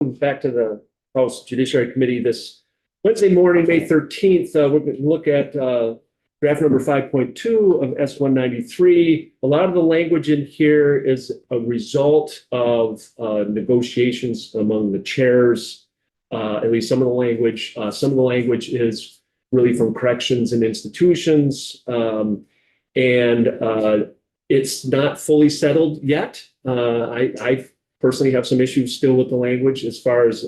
Back to the House Judiciary Committee this Wednesday morning, May 13th. We're going to look at draft number 5.2 of S-193. A lot of the language in here is a result of negotiations among the chairs, at least some of the language. Some of the language is really from corrections and institutions, and it's not fully settled yet. I personally have some issues still with the language as far as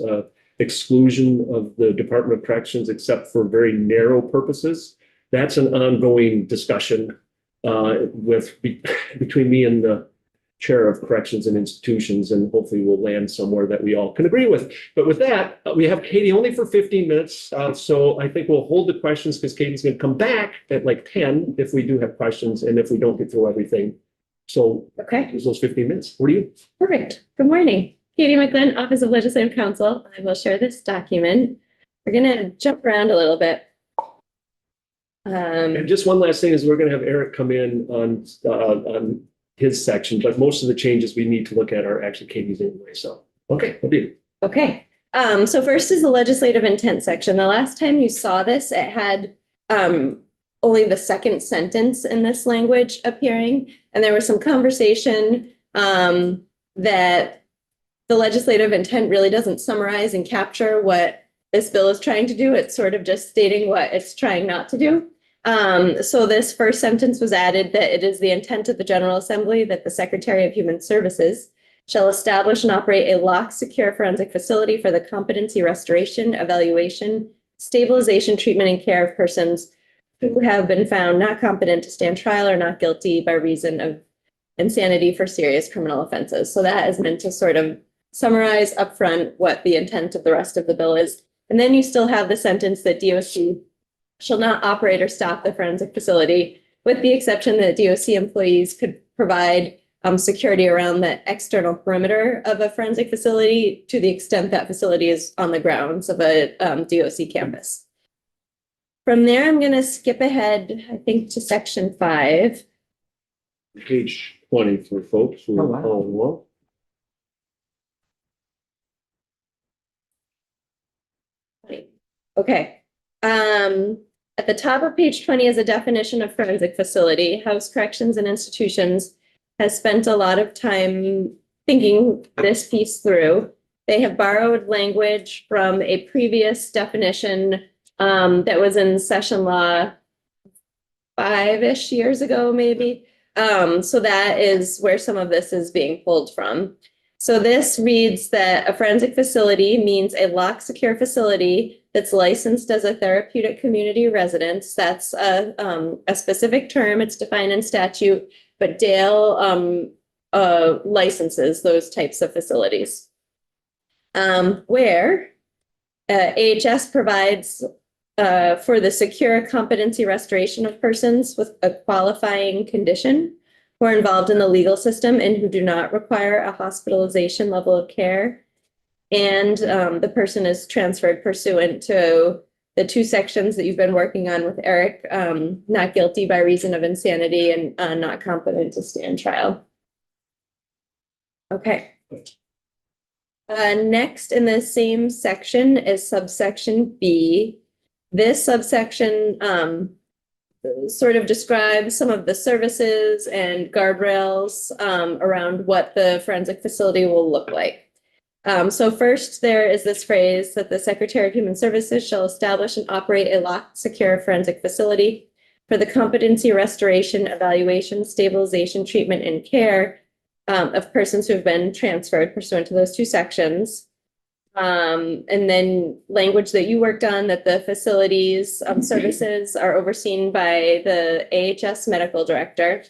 exclusion of the Department of Corrections, except for very narrow purposes. That's an ongoing discussion between me and the chair of Corrections and Institutions, and hopefully we'll land somewhere that we all can agree with. But with that, we have Katie only for 15 minutes. So I think we'll hold the questions because Katie's going to come back at like 10 if we do have questions and if we don't get through everything. So okay, use those 15 minutes. What are you? Perfect. Good morning. Katie McGlynn, Office of Legislative Counsel. I will share this document. We're going to jump around a little bit. And just one last thing is we're going to have Eric come in on his section, but most of the changes we need to look at are actually Katie's anyway. So, okay, we'll do. Okay. So first is the legislative intent section. The last time you saw this, it had only the second sentence in this language appearing. And there was some conversation that the legislative intent really doesn't summarize and capture what this bill is trying to do. It's sort of just stating what it's trying not to do. So this first sentence was added that it is the intent of the General Assembly that the Secretary of Human Services shall establish and operate a locked, secure forensic facility for the competency, restoration, evaluation, stabilization, treatment, and care of persons who have been found not competent to stand trial or not guilty by reason of insanity for serious criminal offenses. So that is meant to sort of summarize upfront what the intent of the rest of the bill is. And then you still have the sentence that DOC shall not operate or stop the forensic facility, with the exception that DOC employees could provide security around the external perimeter of a forensic facility to the extent that facility is on the grounds of a DOC campus. From there, I'm going to skip ahead, I think, to section 5. Page 20 for folks who are following along. Okay. At the top of page 20 is a definition of forensic facility. House Corrections and Institutions has spent a lot of time thinking this piece through. They have borrowed language from a previous definition that was in session law 5-ish years ago, maybe. So that is where some of this is being pulled from. So this reads that a forensic facility means a locked, secure facility that's licensed as a therapeutic community residence. That's a specific term. It's defined in statute, but Dale licenses those types of facilities. Where AHS provides for the secure competency restoration of persons with a qualifying condition who are involved in the legal system and who do not require a hospitalization level of care. And the person is transferred pursuant to the 2 sections that you've been working on with Eric, not guilty by reason of insanity and not competent to stand trial. Okay. Next in the same section is subsection B. This subsection sort of describes some of the services and guardrails around what the forensic facility will look like. So first, there is this phrase that the Secretary of Human Services shall establish and operate a locked, secure forensic facility for the competency, restoration, evaluation, stabilization, treatment, and care of persons who have been transferred pursuant to those 2 sections. And then language that you worked on, that the facilities services are overseen by the AHS medical director.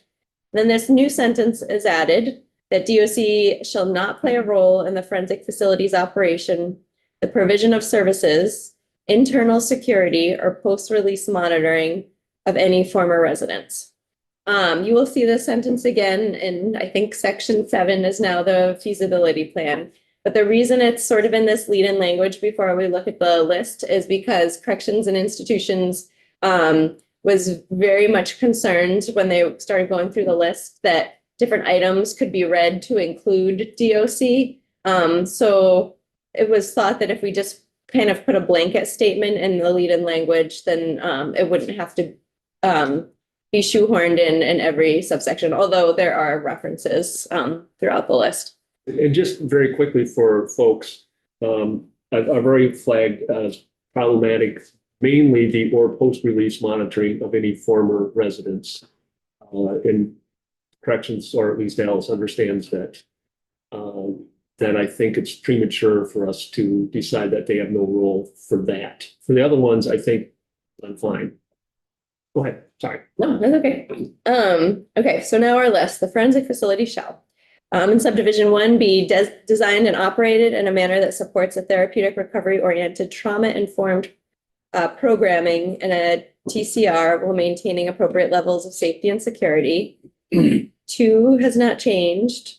Then this new sentence is added that DOC shall not play a role in the forensic facilities operation, the provision of services, internal security, or post-release monitoring of any former residents. You will see this sentence again in, I think, section 7 is now the feasibility plan. But the reason it's sort of in this lead-in language before we look at the list is because Corrections and Institutions was very much concerned when they started going through the list that different items could be read to include DOC. So it was thought that if we just kind of put a blanket statement in the lead-in language, then it wouldn't have to be shoehorned in every subsection, although there are references throughout the list. And just very quickly for folks, I've already flagged as problematic, mainly the or post-release monitoring of any former residents. In corrections, or at least Alice understands that. Then I think it's premature for us to decide that they have no role for that. For the other ones, I think I'm fine. Go ahead. Sorry. No, that's okay. Okay, so now our list, the forensic facility shall. In subdivision 1 be designed and operated in a manner that supports a therapeutic recovery-oriented trauma-informed programming in a TCR while maintaining appropriate levels of safety and security. 2 has not changed.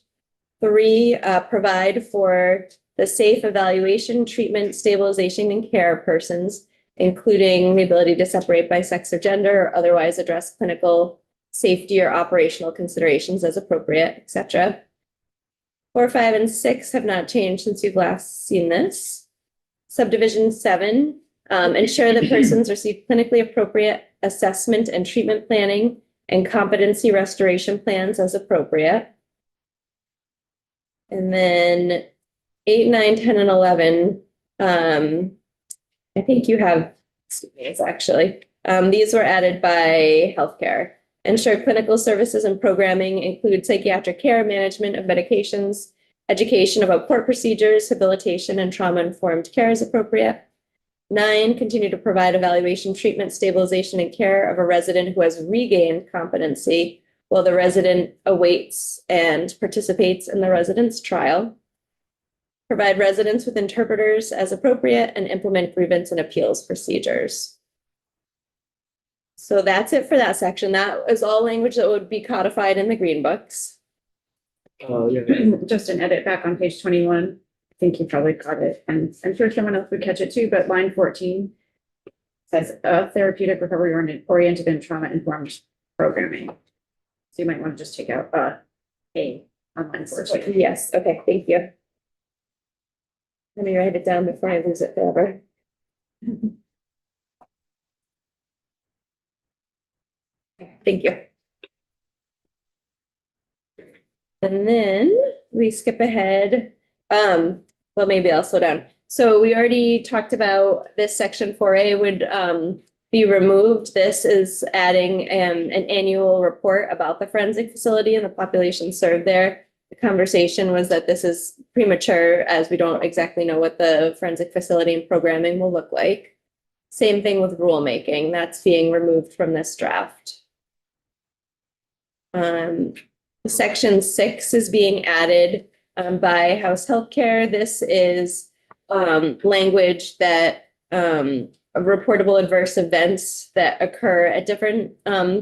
3, provide for the safe evaluation, treatment, stabilization, and care of persons, including the ability to separate by sex or gender or otherwise address clinical safety or operational considerations as appropriate, etc. 4, 5, and 6 have not changed since you've last seen this. Subdivision 7, ensure that persons receive clinically appropriate assessment and treatment planning and competency restoration plans as appropriate. And then 8, 9, 10, and 11, I think you have these actually. These were added by healthcare. Ensure clinical services and programming include psychiatric care, management of medications, education about court procedures, habilitation, and trauma-informed care as appropriate. 9, continue to provide evaluation, treatment, stabilization, and care of a resident who has regained competency while the resident awaits and participates in the resident's trial. Provide residents with interpreters as appropriate and implement grievance and appeals procedures. So that's it for that section. That is all language that would be codified in the green books. Yeah. Just an edit back on page 21. I think you probably got it, and I'm sure someone else would catch it too, but line 14 says therapeutic recovery oriented and trauma informed programming. So you might want to just take out A on line 14. Yes, okay, thank you. Let me write it down before I lose it forever. Thank you. And then we skip ahead. Well, maybe I'll slow down. So we already talked about this section 4A would be removed. This is adding an annual report about the forensic facility and the population served there. The conversation was that this is premature as we don't exactly know what the forensic facility and programming will look like. Same thing with rulemaking. That's being removed from this draft. Section 6 is being added by House Healthcare. This is language that reportable adverse events that occur at different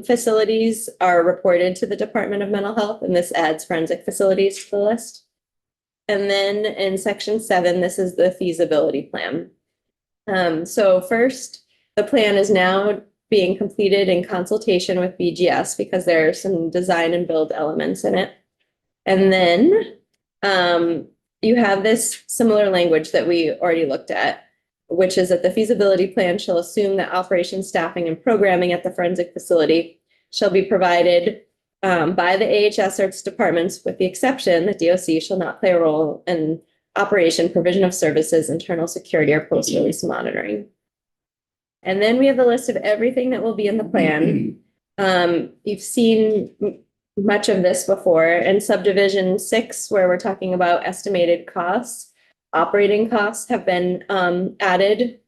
facilities are reported to the Department of Mental Health, and this adds forensic facilities to the list. And then in section 7, this is the feasibility plan. So first, the plan is now being completed in consultation with BGS because there are some design and build elements in it. And then you have this similar language that we already looked at, which is that the feasibility plan shall assume that operations, staffing, and programming at the forensic facility shall be provided by the AHS or its departments, with the exception that DOC shall not play a role in operation, provision of services, internal security, or post-release monitoring. And then we have the list of everything that will be in the plan. You've seen much of this before. In subdivision 6, where we're talking about estimated costs, operating costs have been added.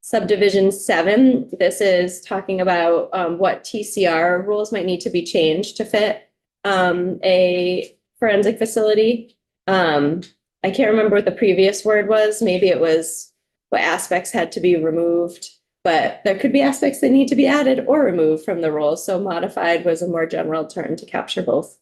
Subdivision 7, this is talking about what TCR rules might need to be changed to fit a forensic facility. I can't remember what the previous word was. Maybe it was what aspects had to be removed, but there could be aspects that need to be added or removed from the rules. So modified was a more general term to capture both.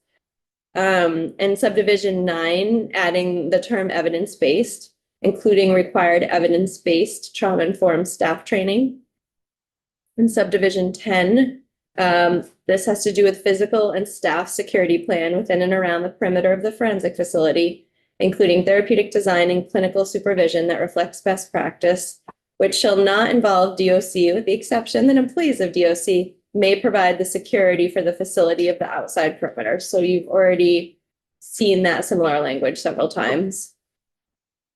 In subdivision 9, adding the term evidence-based, including required evidence-based trauma-informed staff training. In subdivision 10, this has to do with physical and staff security plan within and around the perimeter of the forensic facility, including therapeutic design and clinical supervision that reflects best practice, which shall not involve DOC with the exception that employees of DOC may provide the security for the facility of the outside perimeter. So you've already seen that similar language several times.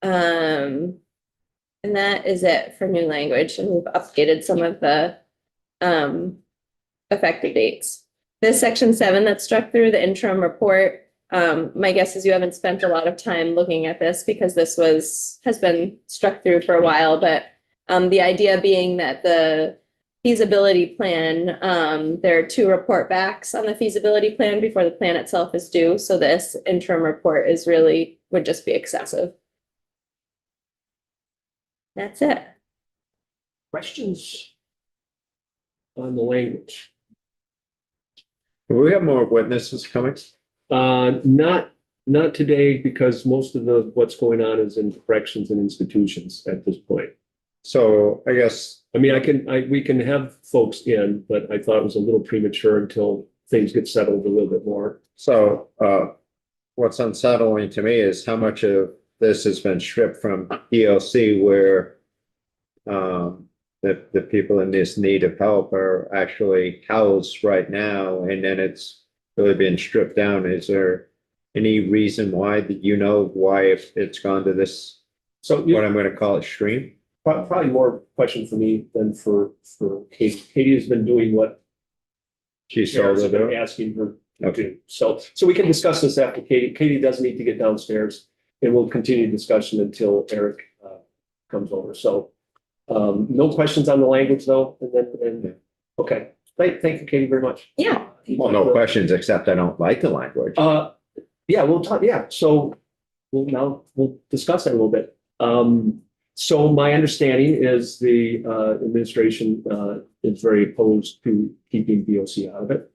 And that is it for new language, and we've updated some of the effective dates. This section 7 that's struck through the interim report. My guess is you haven't spent a lot of time looking at this because this has been struck through for a while, but the idea being that the feasibility plan, there are 2 report backs on the feasibility plan before the plan itself is due. So this interim report would just be excessive. That's it. Questions on the language? Will we have more witnesses coming? Not today, because most of what's going on is in corrections and institutions at this point. So I guess, I mean, we can have folks in, but I thought it was a little premature until things get settled a little bit more. so what's unsettling to me is how much of this has been stripped from DLC where the people in this need of help are actually housed right now, and then it's really been stripped down. Is there any reason why why if it's gone to this, So what I'm going to call it, stream? probably more question for me than for Katie. Katie has been doing what She's sold Eric's it been out? asking her to Okay. do. So we can discuss this after Katie. Katie does need to get downstairs, and we'll continue discussion until Eric comes over. So no questions on the language though, okay. Thank you, Katie, very much. Yeah. Well, no questions, except I don't like the language. Yeah, we'll talk, yeah, so we'll discuss that a little bit. So my understanding is the administration is very opposed to keeping VOC out of it.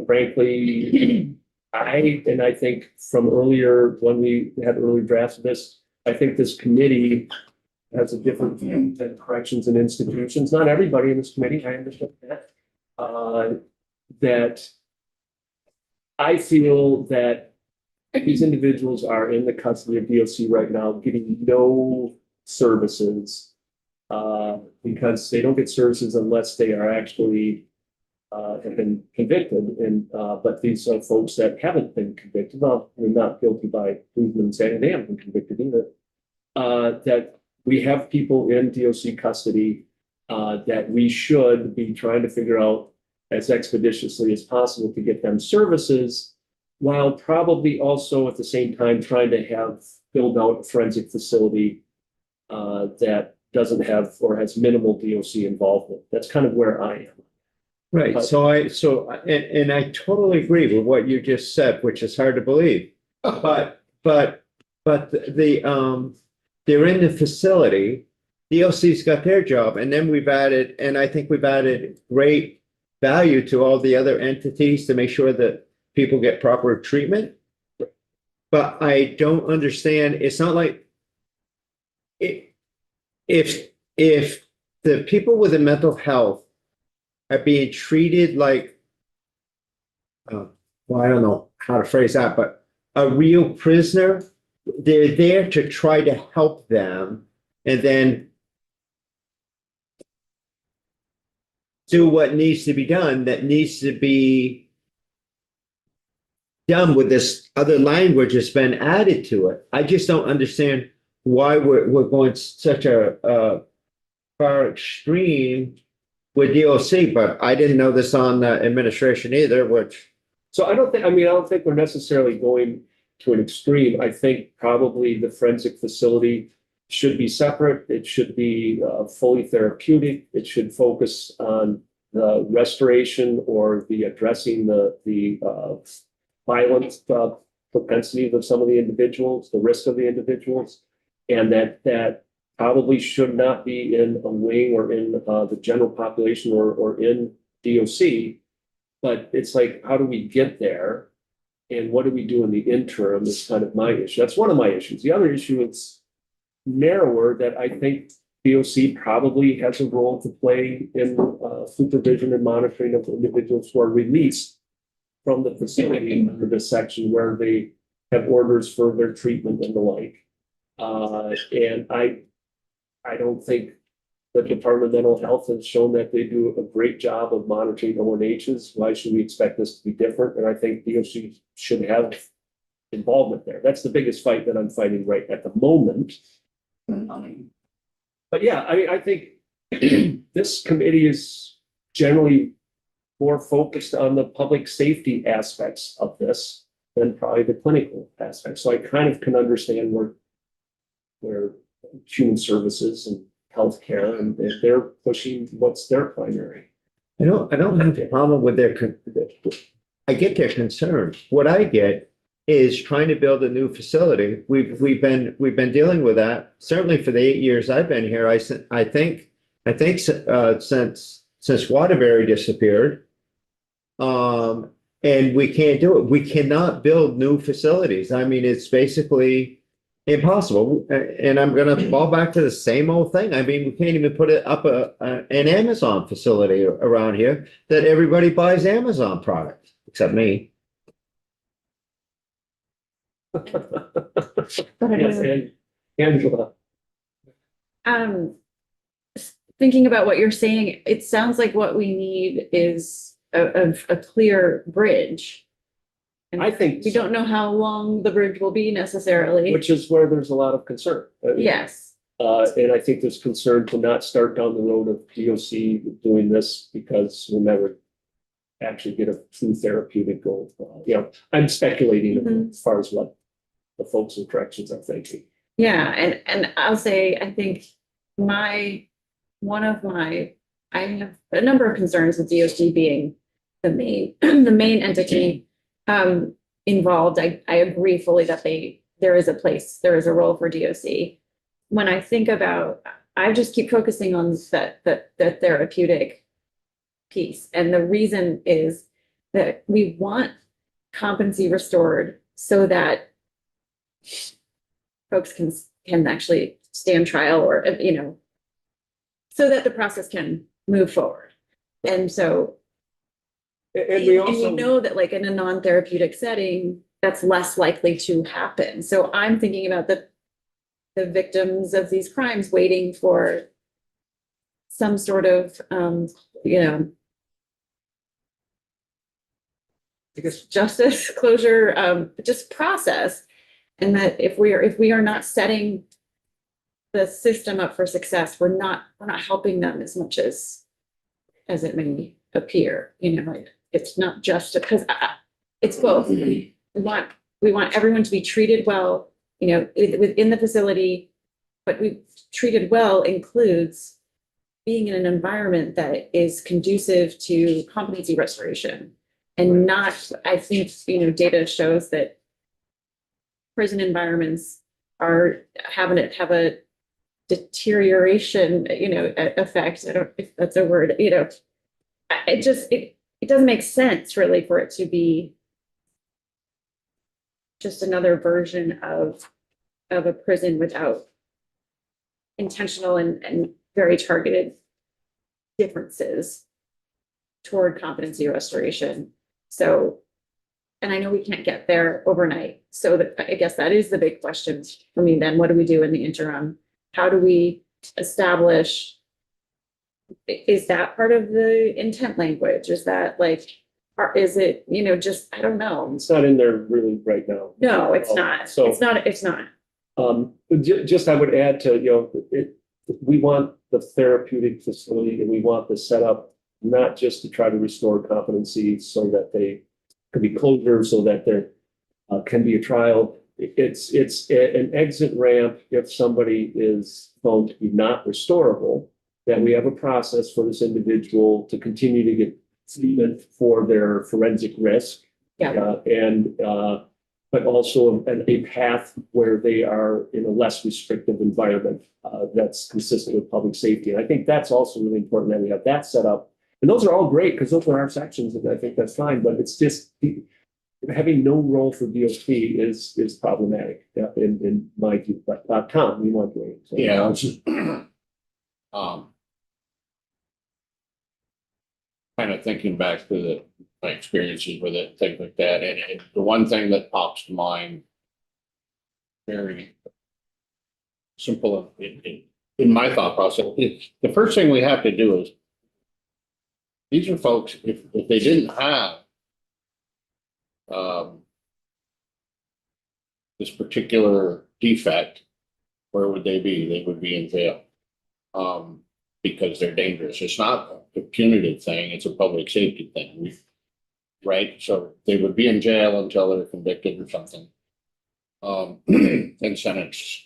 Frankly, I think from earlier, when we had early drafts of this, I think this committee has a different view than corrections and institutions. Not everybody in this committee, I understand that. That I feel that these individuals are in the custody of DOC right now, getting no services because they don't get services unless they are actually have been convicted. And but these are folks that haven't been convicted. Well, they're not guilty by proven and saying they haven't been convicted either. That we have people in DOC custody that we should be trying to figure out as expeditiously as possible to get them services, while probably also at the same time trying to build out a forensic facility that doesn't have or has minimal DOC involvement. That's kind of where I am. Right, and I totally agree with what you just said, which is hard to believe. But they're in the facility, DOC's got their job, and then I think we've added great value to all the other entities to make sure that people get proper treatment. But I don't understand, it's not like if the people with the mental health are being treated like, well, I don't know how to phrase that, but a real prisoner, they're there to try to help them and then do what needs to be done, that needs to be done with this other language that's been added to it. I just don't understand why we're going such a far extreme with DOC, but I didn't know this on the administration either, So I don't think we're necessarily going to an extreme. I think probably the forensic facility should be separate. It should be fully therapeutic. It should focus on the restoration or the addressing the violence propensities of some of the individuals, the risk of the individuals, and that probably should not be in a wing or in the general population or in DOC. But it's like, how do we get there? And what do we do in the interim is kind of my issue. That's one of my issues. The other issue is narrower, that I think DOC probably has a role to play in supervision and monitoring of individuals who are released from the facility under this section, where they have orders for their treatment and the like. And I don't think the Department of Mental Health has shown that they do a great job of monitoring ONHs. Why should we expect this to be different? And I think DOC should have involvement there. That's the biggest fight that I'm fighting right at the moment. But yeah, I mean, I think this committee is generally more focused on the public safety aspects of this than probably the clinical aspects. So I kind of can understand where human services and healthcare, and they're pushing what's their primary. I don't have a problem with I get their concern. What I get is trying to build a new facility. We've been dealing with that certainly for the 8 years I've been here. I think since Waterbury disappeared, and we can't do it. We cannot build new facilities. I mean, it's basically impossible. And I'm going to fall back to the same old thing. I mean, we can't even put it up an Amazon facility around here that everybody buys Amazon products, except me. Yes, and Angela. Thinking about what you're saying, it sounds like what we need is a clear bridge. And I think we don't know how long the bridge will be necessarily. which is where there's a lot of concern. Yes, And I think there's concern to not start down the road of DOC doing this because we'll never actually get a true therapeutic goal. I'm speculating as far as what the folks in corrections are thinking. yeah, and I'll say, I think I have a number of concerns with DOC being the main entity involved. I agree fully that there is a role for DOC. When I think about, I just keep focusing on the therapeutic piece. And the reason is that we want competency restored so that folks can actually stand trial, or, so that the process can move forward. And so, And we and we also, know that, like, in a non-therapeutic setting, that's less likely to happen. So I'm thinking about the victims of these crimes waiting for some sort of, I guess, justice, closure, just process. And that if we are not setting the system up for success, we're not helping them as much as it may appear. It's not just because it's both. We want everyone to be treated well, within the facility, but treated well includes being in an environment that is conducive to competency restoration, and not, I think, data shows that prison environments have a deterioration, effect. I don't know if that's a word, it doesn't make sense really for it to be just another version of a prison without intentional and very targeted differences toward competency restoration. So, and I know we can't get there overnight. So I guess that is the big question for me then. What do we do in the interim? How do we establish, is that part of the intent language? Is that is it, just, I don't know. it's not in there really right now. No, it's not. So- It's not. Just I would add to, we want the therapeutic facility and we want the setup, not just to try to restore competency so that they can be closure, so that there can be a trial. It's an exit ramp if somebody is found to be not restorable, that we have a process for this individual to continue to get treatment for their forensic risk. Yeah. But also a path where they are in a less restrictive environment that's consistent with public safety. And I think that's also really important that we have that set up. And those are all great because those are our sections, and I think that's fine. But it's just having no role for DOT is problematic in my view. But Tom, you want to? Yeah, it's just kind of thinking back to my experiences with it, things like that. And the one thing that pops to mind very simple in my thought process. The first thing we have to do is, these are folks, if they didn't have this particular defect, where would they be? They would be in jail. Because they're dangerous. It's not a punitive thing, it's a public safety thing. Right? So they would be in jail until they're convicted or something. And sentenced.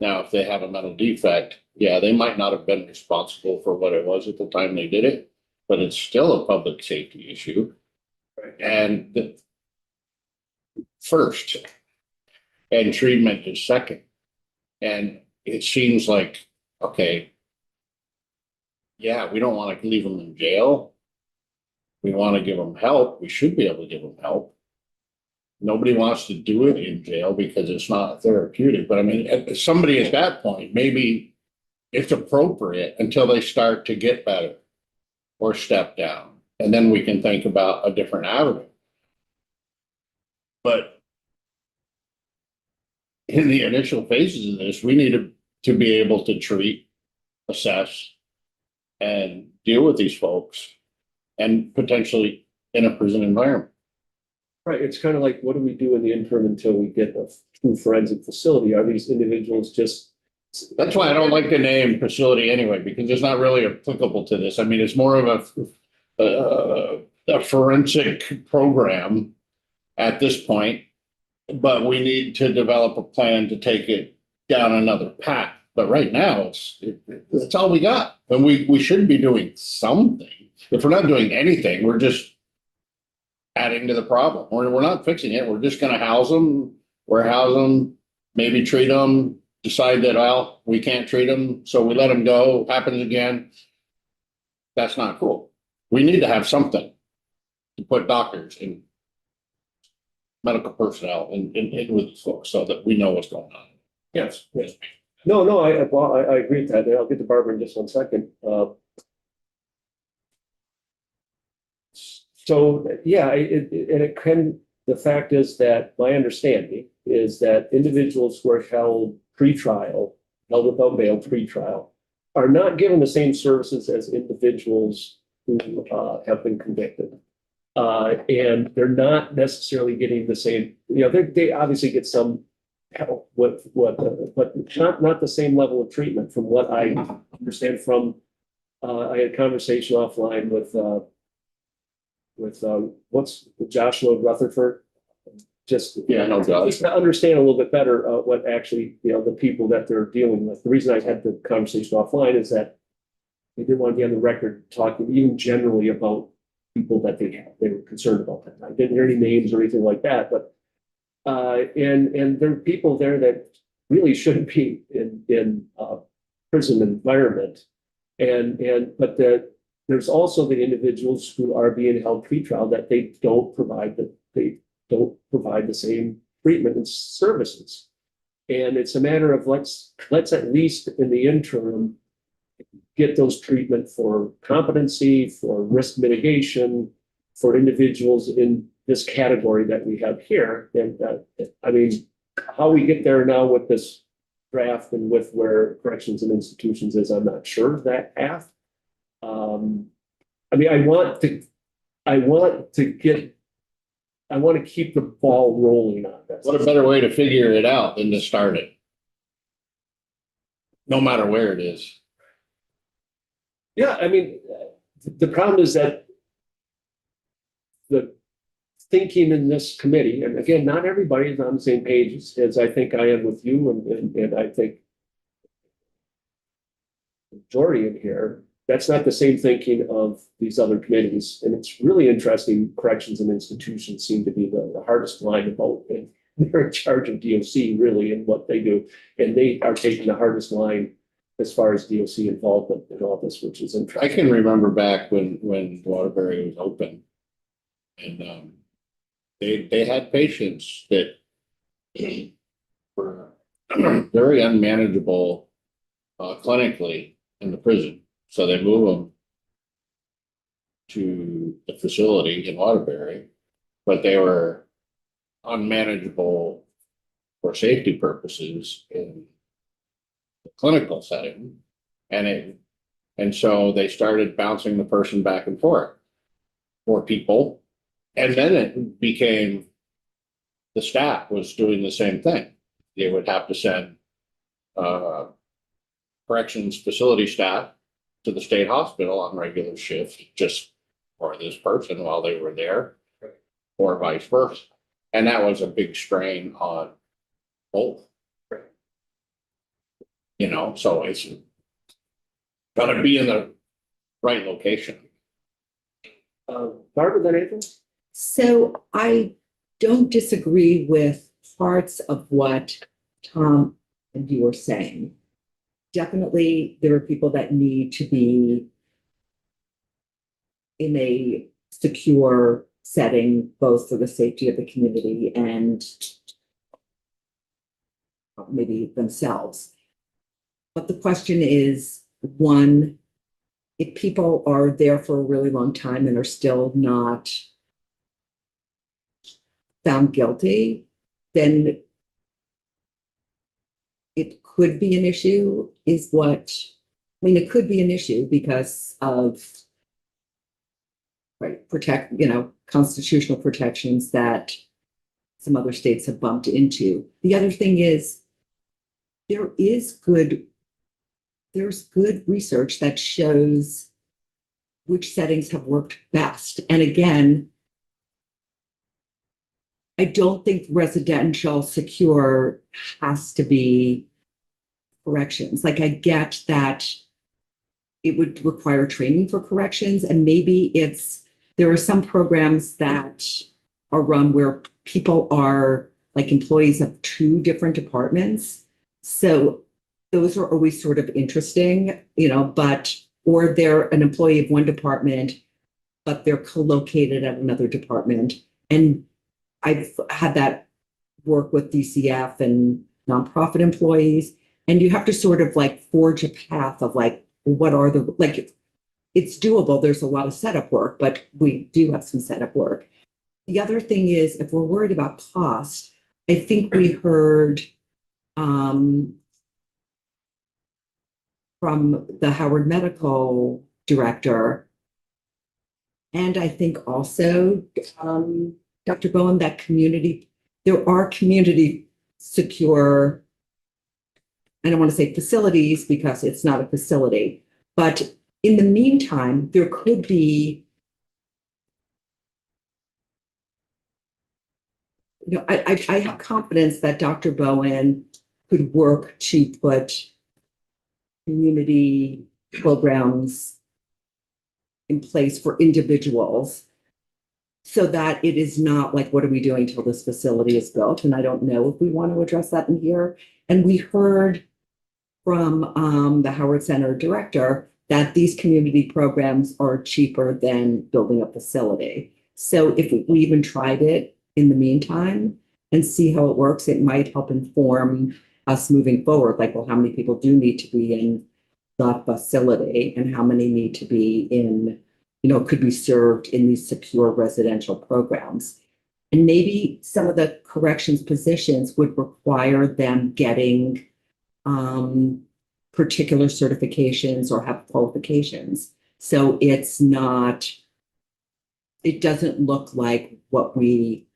Now, if they have a mental defect, yeah, they might not have been responsible for what it was at the time they did it, but it's still a public safety issue. And the first, and treatment is second. And it seems like, okay, yeah, we don't want to leave them in jail. We want to give them help. We should be able to give them help. Nobody wants to do it in jail because it's not therapeutic. But I mean, if somebody at that point, maybe it's appropriate until they start to get better or step down. And then we can think about a different avenue. But in the initial phases of this, we need to be able to treat, assess, and deal with these folks, and potentially in a prison environment. Right, it's kind of like, what do we do in the interim until we get a true forensic facility? Are these individuals just? That's why I don't like the name facility anyway, because it's not really applicable to this. I mean, it's more of a forensic program at this point, but we need to develop a plan to take it down another path. But right now, it's all we got, and we should be doing something. If we're not doing anything, we're just adding to the problem. We're not fixing it. We're just going to house them, warehouse them, maybe treat them, decide that, well, we can't treat them, so we let them go. Happens again. That's not cool. We need to have something to put doctors and medical personnel in with these folks so that we know what's going on. Yes, yes. No, I agree with that. I'll get to Barbara in just one second. So, yeah, the fact is that my understanding is that individuals who are held pretrial, held without bail pretrial, are not given the same services as individuals who have been convicted. And they're not necessarily getting the same, they obviously get some help with but not the same level of treatment from what I understand from, I had a conversation offline with what's Joshua Rutherford, just No doubt. just to understand a little bit better what actually the people that they're dealing with. The reason I had the conversation offline is that they didn't want to be on the record talking even generally about people that they were concerned about. That I didn't hear any names or anything like that, but and there are people there that really shouldn't be in prison environment, but there's also the individuals who are being held pretrial that they don't provide the same treatment and services. And it's a matter of let's at least in the interim get those treatment for competency, for risk mitigation, for individuals in this category that we have here. And I mean, how we get there now with this draft and with where corrections and institutions is, I'm not sure of that path. I mean, I want to keep the ball rolling on this. What a better way to figure it out than to start it, no matter where it is. Yeah, I mean, the problem is that the thinking in this committee, and again, not everybody is on the same page as I think I am with you, and I think the majority in here. That's not the same thinking of these other committees. And it's really interesting. Corrections and institutions seem to be the hardest line about, and they're in charge of DOC really and what they do. And they are taking the hardest line as far as DOC involvement in all this, which is interesting. I can remember back when Waterbury was open, and they had patients that were very unmanageable clinically in the prison. So they move them to the facility in Waterbury, but they were unmanageable for safety purposes in the clinical setting. And so they started bouncing the person back and forth for people. And then it became the staff was doing the same thing. They would have to send corrections facility staff to the state hospital on regular shift just for this person while they were there, or vice versa. And that was a big strain on both. You know, so it's gotta be in the right location. Barbara, then anything? So I don't disagree with parts of what Tom and you were saying. Definitely, there are people that need to be in a secure setting, both for the safety of the community and maybe themselves. But the question is, one, if people are there for a really long time and are still not found guilty, then it could be an issue, it could be an issue because of constitutional protections that some other states have bumped into. The other thing is there's good research that shows which settings have worked best. And again, I don't think residential secure has to be corrections. Like, I get that it would require training for corrections, and maybe there are some programs that are run where people are like employees of two different departments. So those are always sort of interesting, or they're an employee of one department, but they're co-located at another department. And I've had that work with DCF and nonprofit employees. And you have to sort of like forge a path of it's doable. There's a lot of setup work, but we do have some setup work. The other thing is, if we're worried about cost, I think we heard from the Howard Medical Director, and I think also Dr. Bowen, that there are community secure, I don't want to say facilities because it's not a facility, but in the meantime, there could be, I have confidence that Dr. Bowen could work to put community programs in place for individuals so that it is not like, what are we doing till this facility is built? And I don't know if we want to address that in here. And we heard from the Howard Center director that these community programs are cheaper than building a facility. So if we even tried it in the meantime and see how it works, it might help inform us moving forward. Like, well, how many people do need to be in the facility and how many need to be in, could be served in these secure residential programs. And maybe some of the corrections positions would require them getting particular certifications or have qualifications. So it doesn't look like what we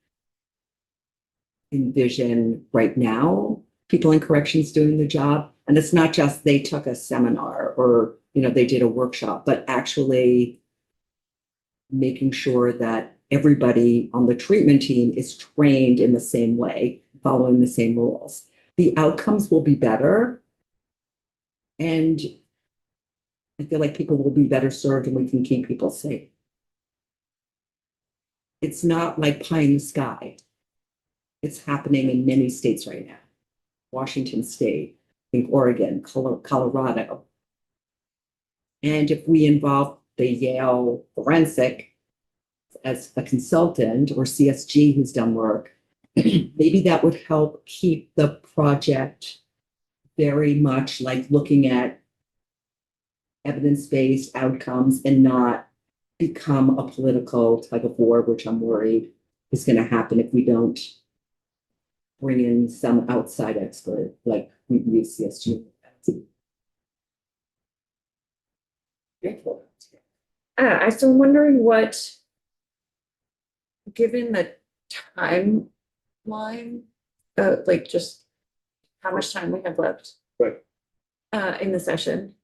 envision right now, people in corrections doing the job. And it's not just they took a seminar or, they did a workshop, but actually making sure that everybody on the treatment team is trained in the same way, following the same rules. The outcomes will be better. And I feel like people will be better served and we can keep people safe. It's not like pie in the sky. It's happening in many states right now. Washington State, I think Oregon, Colorado. And if we involve the Yale Forensic as a consultant, or CSG who's done work, maybe that would help keep the project very much like looking at evidence-based outcomes and not become a political type of war, which I'm worried is going to happen if we don't bring in some outside expert, like we use CSG. I'm still wondering what, given the timeline, like just how much time we have left. Right. In the session.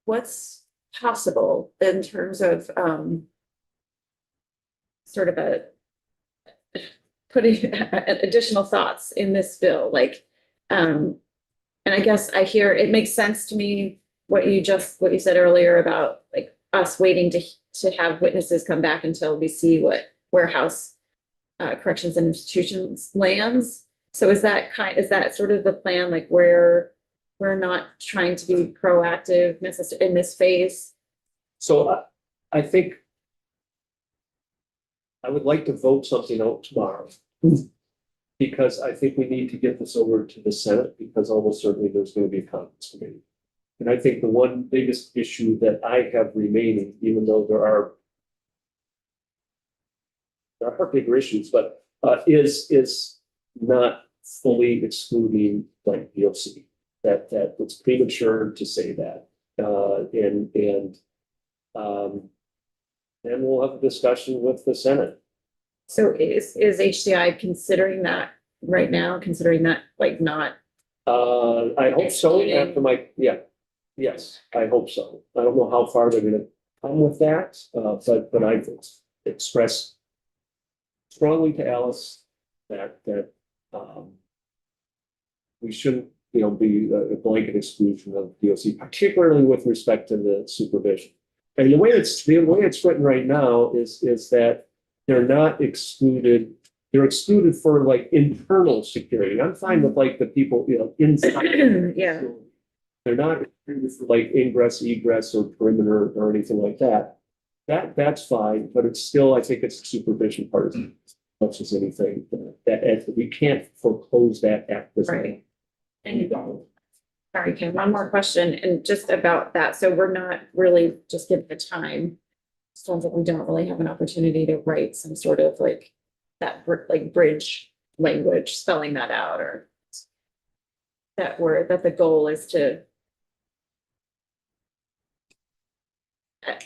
What's possible in terms of, sort of putting additional thoughts in this bill, like, and I guess I hear, it makes sense to me what you said earlier about like us waiting to have witnesses come back until we see what warehouse corrections and institutions lands. So is that sort of the plan, like where we're not trying to be proactive necessarily in this phase? So I think I would like to vote something out tomorrow. Because I think we need to get this over to the Senate, because almost certainly there's going to be a conference committee. And I think the one biggest issue that I have remaining, even though there are bigger issues, but is not fully excluding like DOC. That it's premature to say that. Then we'll have a discussion with the Senate. So is HCI considering that right now, considering that like not? I hope so after yes, I hope so. I don't know how far they're gonna come with that, but I've expressed strongly to Alice that we shouldn't, be a blanket exclusion of DOC, particularly with respect to the supervision. And the way it's written right now is that they're not excluded. They're excluded for like internal security. I'm fine with like the people, inside. Yeah. They're not excluded for like ingress, egress, or perimeter or anything like that. That's fine, but it's still, I think it's the supervision part as much as anything. That we can't foreclose that at this point. Right. And sorry, Kim, one more question, and just about that. So we're not really just given the time. Sounds like we don't really have an opportunity to write some sort of like that like bridge language, spelling that out, or that word, that the goal is to.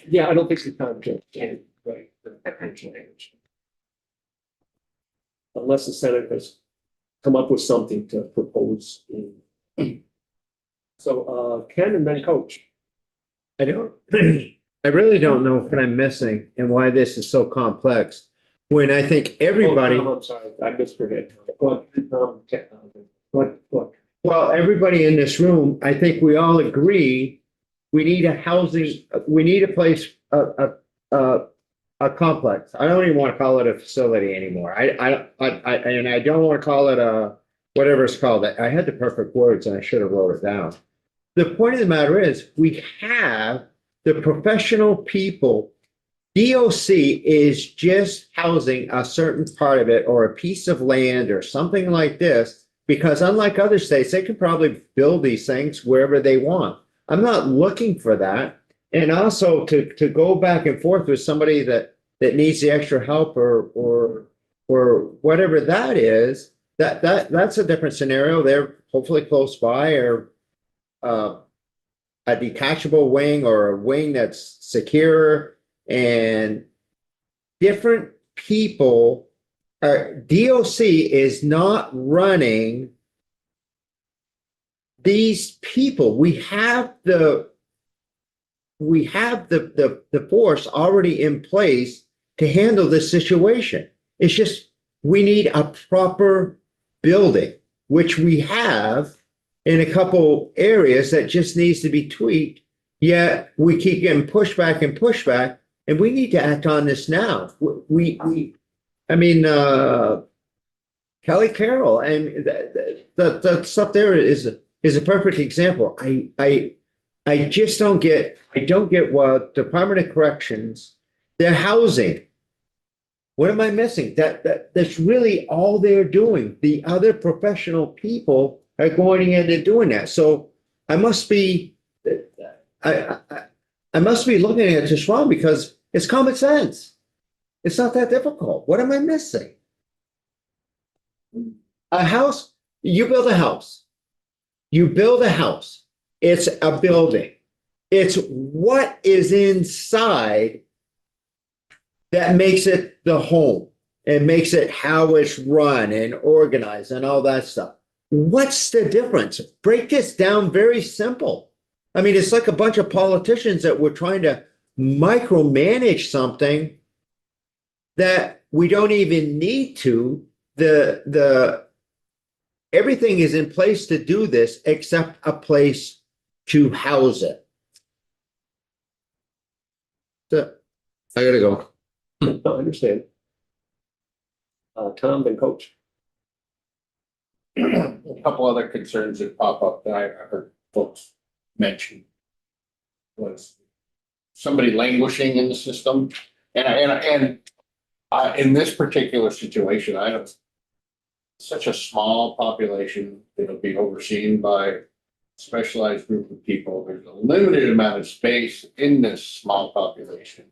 Yeah, I don't think the time can right. Unless the Senate has come up with something to propose. So Ken and then Coach. I really don't know what I'm missing and why this is so complex. When I think everybody, I'm sorry, I misheard. well, everybody in this room, I think we all agree, we need a place, a complex. I don't even want to call it a facility anymore. I don't want to call it whatever it's called. I had the perfect words and I should have wrote it down. The point of the matter is we have the professional people. DOC is just housing a certain part of it or a piece of land or something like this, because unlike other states, they can probably build these things wherever they want. I'm not looking for that. And also to go back and forth with somebody that needs the extra help or whatever that is, that's a different scenario. They're hopefully close by, or a detachable wing or a wing that's secure, and different people. DOC is not running these people. We have the force already in place to handle this situation. It's just we need a proper building, which we have in a couple areas that just needs to be tweaked. Yet we keep getting pushback, and we need to act on this now. Kelly Carroll, and the stuff there is a perfect example. I just don't get what Department of Corrections, their housing. What am I missing? That's really all they're doing. The other professional people are going in and doing that. So I must be looking at this wrong, because it's common sense. It's not that difficult. What am I missing? A house, you build a house. You build a house. It's a building. It's what is inside that makes it the home. It makes it how it's run and organized and all that stuff. What's the difference? Break this down very simple. I mean, it's like a bunch of politicians that were trying to micromanage something that we don't even need to. Everything is in place to do this except a place to house it. So, I gotta go. No, I understand. Tom and Coach. A couple other concerns that pop up that I heard folks mention was somebody languishing in the system. And in this particular situation, I have such a small population that'll be overseen by a specialized group of people. There's a limited amount of space in this small population.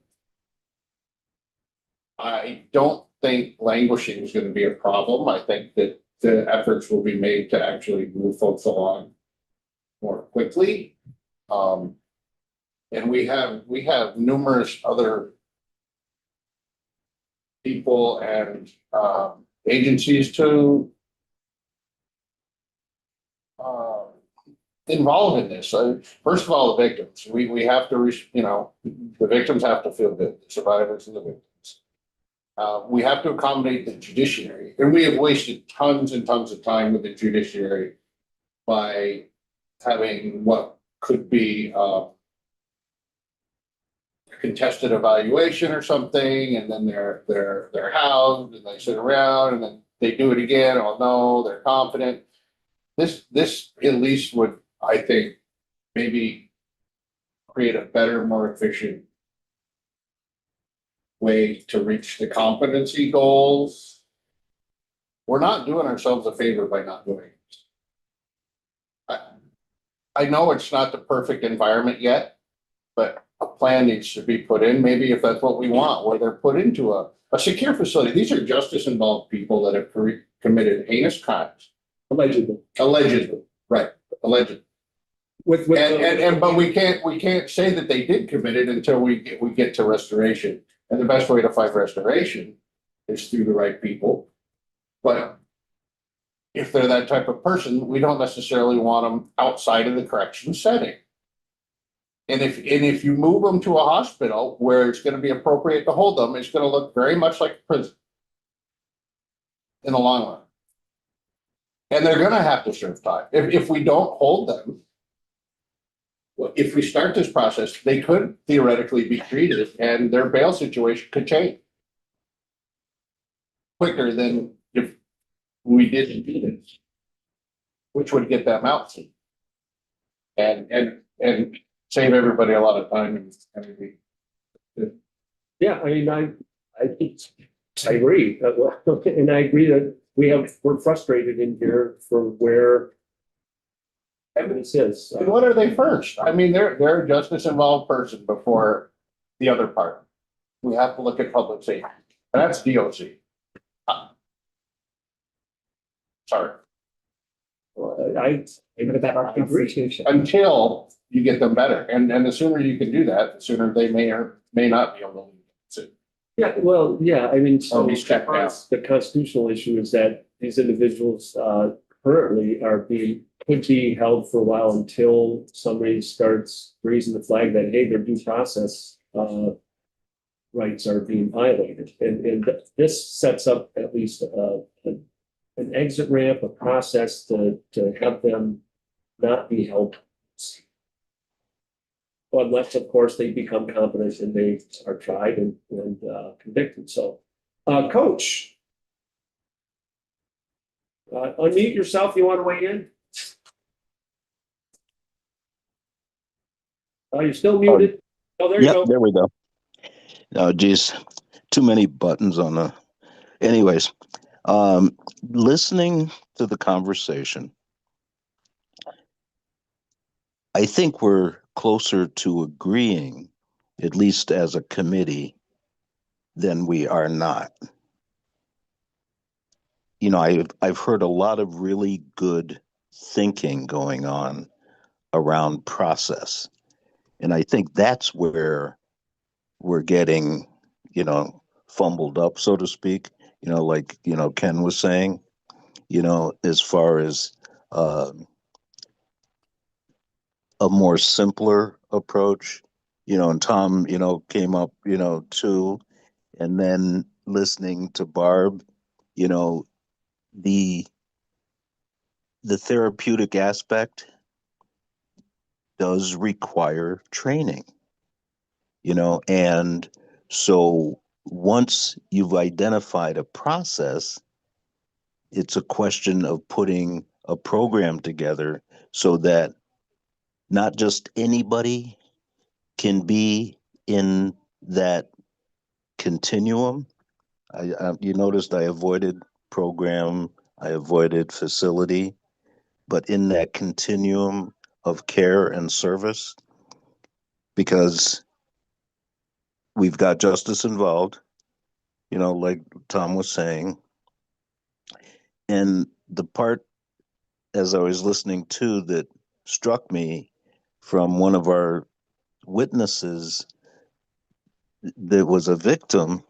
I don't think languishing is going to be a problem. I think that the efforts will be made to actually move folks along more quickly. And we have numerous other people and agencies to involved in this. So first of all, the victims. We have to, the victims have to feel good, the survivors and the victims. We have to accommodate the judiciary, and we have wasted tons and tons of time with the judiciary by having what could be a contested evaluation or something, and then they're housed and they sit around and then they do it again. Oh no, they're confident. This at least would, I think, maybe create a better, more efficient way to reach the competency goals. We're not doing ourselves a favor by not doing it. I know it's not the perfect environment yet, but a plan needs to be put in, maybe if that's what we want, where they're put into a secure facility. These are justice involved people that have committed heinous crimes. Allegedly. Allegedly, right, allegedly. But we can't say that they did commit it until we get to restoration. And the best way to fight restoration is through the right people. But if they're that type of person, we don't necessarily want them outside of the correction setting. And if you move them to a hospital where it's going to be appropriate to hold them, it's going to look very much like a prison in the long run. And they're going to have to serve time. If we don't hold them, if we start this process, they could theoretically be treated and their bail situation could change quicker than if we didn't do this, which would get them out and save everybody a lot of time and energy. yeah, I mean, I agree. And I agree that we're frustrated in here for where evidence is. And what are they first? I mean, they're a justice involved person before the other part. We have to look at public safety, and that's DOC. Sorry. I agree. Until you get them better, and the sooner you can do that, the sooner they may or may not be able to. Yeah, well, yeah, I mean, so Or be checked out. the constitutional issue is that these individuals currently could be held for a while until somebody starts raising the flag that, hey, their due process rights are being violated. And this sets up at least an exit ramp, a process to have them not be held. Unless, of course, they become competent and they are tried and convicted. So, Coach, unmute yourself. You want to weigh in? You're still muted. Oh, there you Yep, go. there we go. Oh, geez, too many buttons on the. Anyways, listening to the conversation, I think we're closer to agreeing, at least as a committee, than we are not. I've heard a lot of really good thinking going on around process. And I think that's where we're getting, fumbled up, so to speak, like, Ken was saying, as far as uh, a more simpler approach, and Tom, came up, too. And then listening to Barb, you know, the the therapeutic aspect does require training, and so once you've identified a process, it's a question of putting a program together so that not just anybody can be in that continuum. You noticed I avoided program, I avoided facility, but in that continuum of care and service, because we've got justice involved, like Tom was saying. And the part, as I was listening to, that struck me from one of our witnesses that was a victim,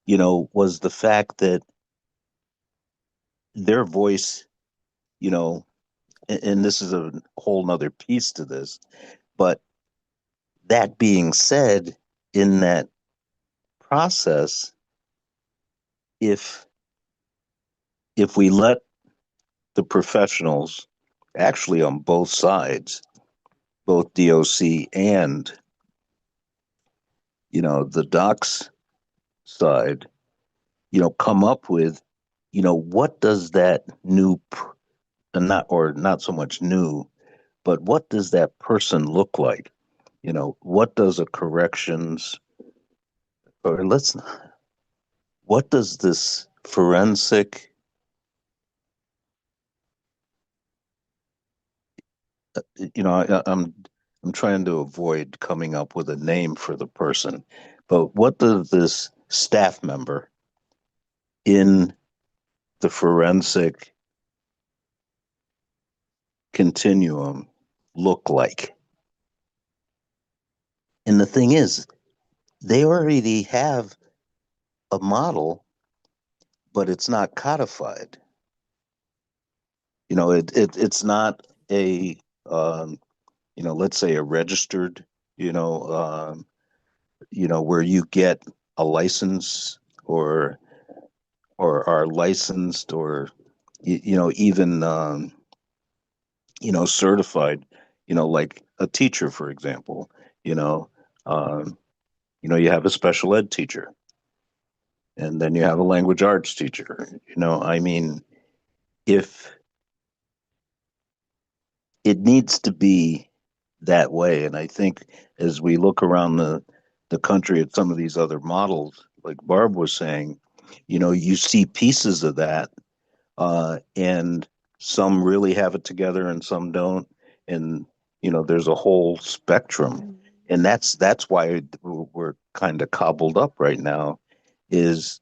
was the fact that their voice, you know, and this is a whole nother piece to this, but that being said, in that process, if we let the professionals actually on both sides, both DOC and the docs side, come up with, what does that new, not so much new, but what does that person look like? What does a corrections, or what does this forensic, I'm trying to avoid coming up with a name for the person, but what does this staff member in the forensic continuum look like? And the thing is, they already have a model, but it's not codified. It's not a, let's say a registered, you know, where you get a license or are licensed or, even, certified, like a teacher, for example, you know, um, you have a special ed teacher and then you have a language arts teacher, I mean, if it needs to be that way. And I think as we look around the country at some of these other models, like Barb was saying, you see pieces of that, and some really have it together and some don't. And, there's a whole spectrum. And that's why we're kind of cobbled up right now is,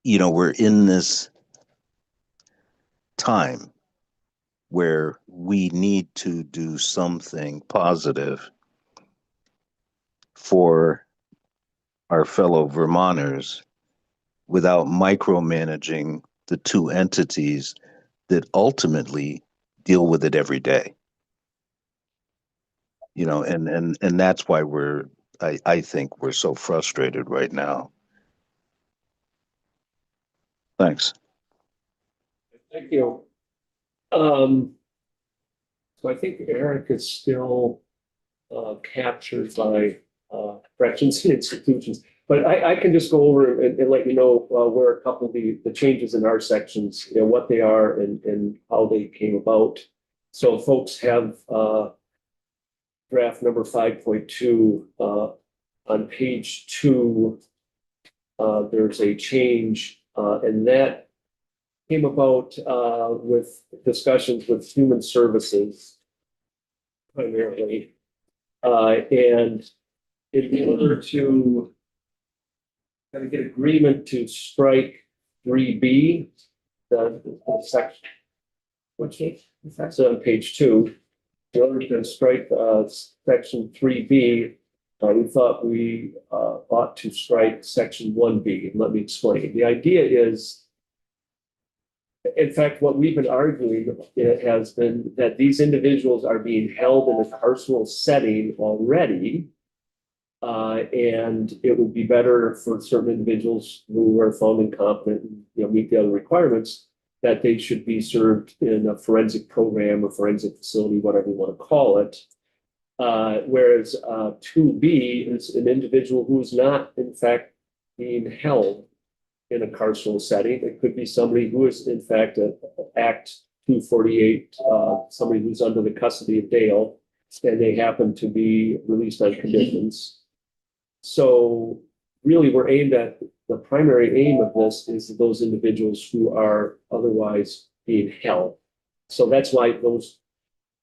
we're in this time where we need to do something positive for our fellow Vermonters without micromanaging the two entities that ultimately deal with it every day. And that's why I think we're so frustrated right now. Thanks. Thank you. So I think Eric is still captured by corrections institutions. But I can just go over and let you know where a couple of the changes in our sections, what they are and how they came about. So folks have draft number 5.2 on page 2. There's a change, and that came about with discussions with human services primarily. And in order to kind of get agreement to strike 3B, the section, Which page? I'm sorry. it's on page 2. In order to strike section 3B, we thought we ought to strike section 1B. And let me explain. The idea is, in fact, what we've been arguing has been that these individuals are being held in a carceral setting already. And it would be better for certain individuals who are found incompetent and meet the other requirements that they should be served in a forensic program or forensic facility, whatever you want to call it. Whereas 2B is an individual who is not, in fact, being held in a carceral setting. It could be somebody who is, in fact, an Act 248, somebody who's under the custody of Dale, and they happen to be released on conditions. So really, we're aimed at the primary aim of this is those individuals who are otherwise being held. So that's why those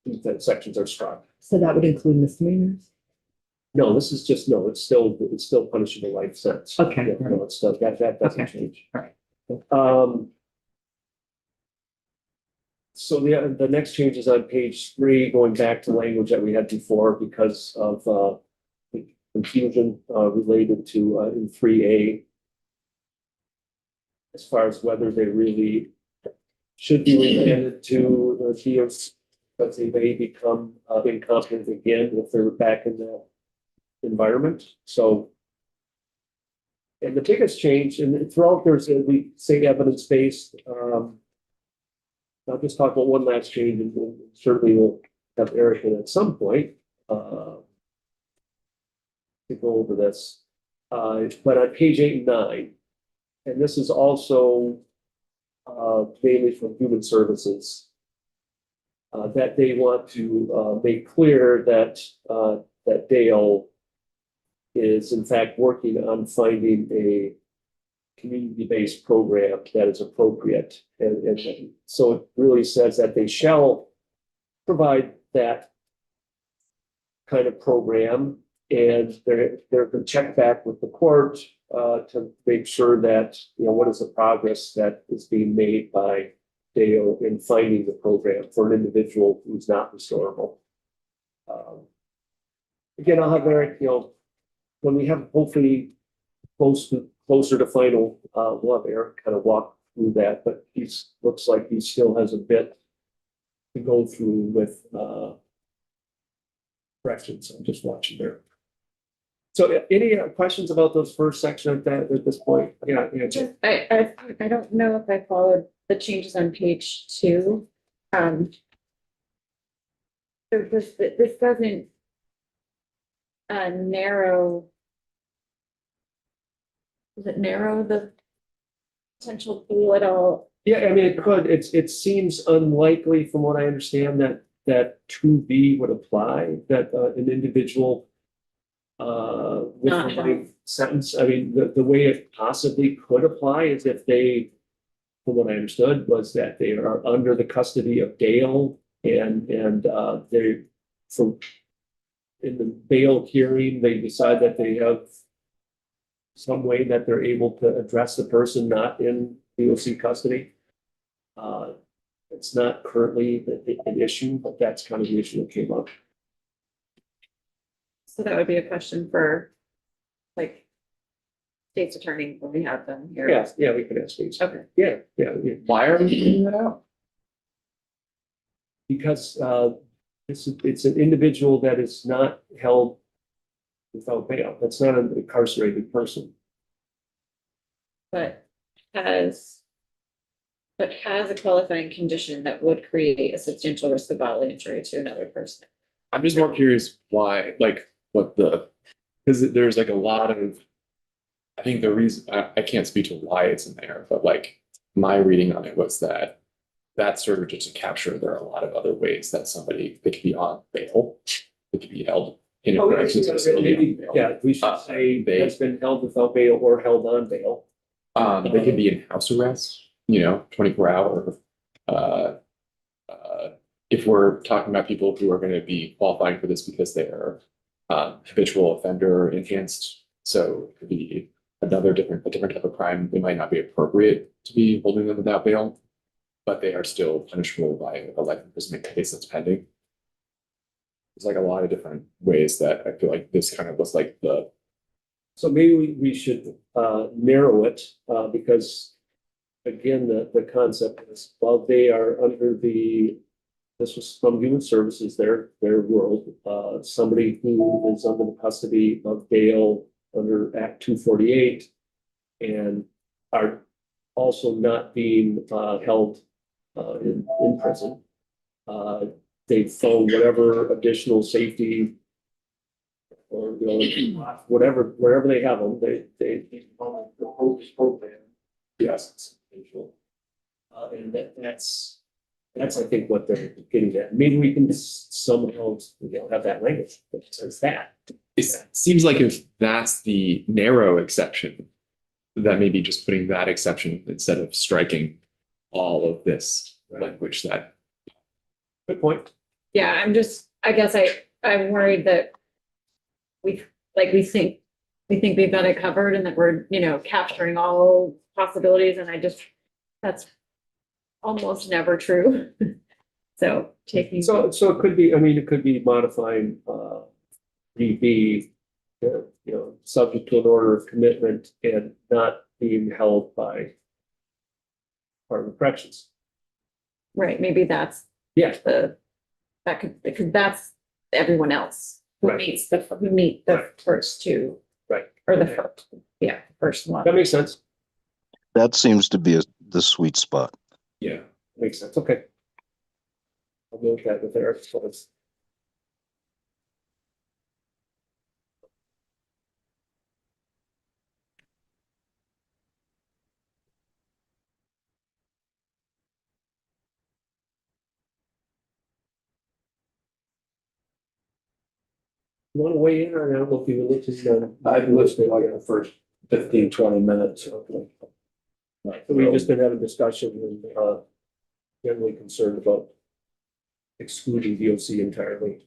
two sections are struck. So that would include misdemeanors? No, this is just, no, it's still punishable life sentence. Okay. Yeah, no, it's still, that doesn't Okay. change. All right. So the next change is on page 3, going back to language that we had before because of the confusion related to in 3A. As far as whether they really should be remanded to the DOC, because they may become incompetent again if they're back in that environment. So, and the biggest change, and throughout there's we say evidence-based. I'll just talk about one last change, and certainly we'll have Eric in at some point to go over this. But on page 8 and 9, and this is also mainly from Human Services, that they want to make clear that that Dale is in fact working on finding a community-based program that is appropriate. And so it really says that they shall provide that kind of program, and they're going to check back with the court to make sure that, what is the progress that is being made by Dale in finding the program for an individual who's not restorable. Again, I'll have Eric, when we have hopefully closer to final, we'll have Eric kind of walk through that, but looks like he still has a bit to go through with corrections. I'm just watching there. So any questions about those first section at this point? Yeah. I don't know if I followed the changes on page 2. So this doesn't narrow. Does it narrow the potential pool at all? Yeah, I mean, it could. It seems unlikely, from what I understand, that 2B would apply. That an individual with a life sentence. I mean, the way it possibly could apply is if they, from what I understood, was that they are under the custody of Dale, and they, from in the bail hearing, they decide that they have some way that they're able to address the person not in DOC custody. It's not currently an issue, but that's kind of the issue that came up. So that would be a question for like state's attorney when we have them here. Yeah, we can ask these. Okay. Yeah. Why are we doing that out? Because it's an individual that is not held without bail. That's not an incarcerated person. But has a qualifying condition that would create a substantial risk of bodily injury to another person. I'm just more curious why, like, because there's like a lot of, I think the reason, I can't speak to why it's in there, but like my reading on it was that that's sort of just a capture. There are a lot of other ways that they could be on bail, they could be held in a corrections facility. Maybe, yeah, we should say has been held without bail or held on bail. They could be in house arrest, 24-hour. If we're talking about people who are going to be qualifying for this because they are habitual offender enhanced, so it could be a different type of crime, it might not be appropriate to be holding them without bail, but they are still punishable by a life imprisonment case that's pending. There's like a lot of different ways that I feel like this kind of was like the, So maybe we should narrow it because again, the concept is, while they are under this was from Human Services, their world, somebody who is under the custody of bail under Act 248 and are also not being held in prison. They've found whatever additional safety or, whatever, wherever they have them, they follow the POPE's program. Yes, it's essential. And that's, I think, what they're getting at. Maybe we can somehow, have that language that says that. it seems like if that's the narrow exception, that maybe just putting that exception instead of striking all of this language that. Good point. Yeah, I guess I'm worried that we think we've got it covered and that we're, capturing all possibilities, and that's almost never true. So taking. So it could be, it could be modifying DB, subject to an order of commitment and not being held by Department of Corrections. Right, maybe that's Yeah. because that's everyone else who Right. meets the first two, Right. or the first one. That makes sense. That seems to be the sweet spot. Yeah. Makes sense. Okay. I'll go with that with Eric. You want to weigh in, or I don't know if you listened? I've listened like the first 15, 20 minutes. So we've just been having discussion and generally concerned about excluding DOC entirely.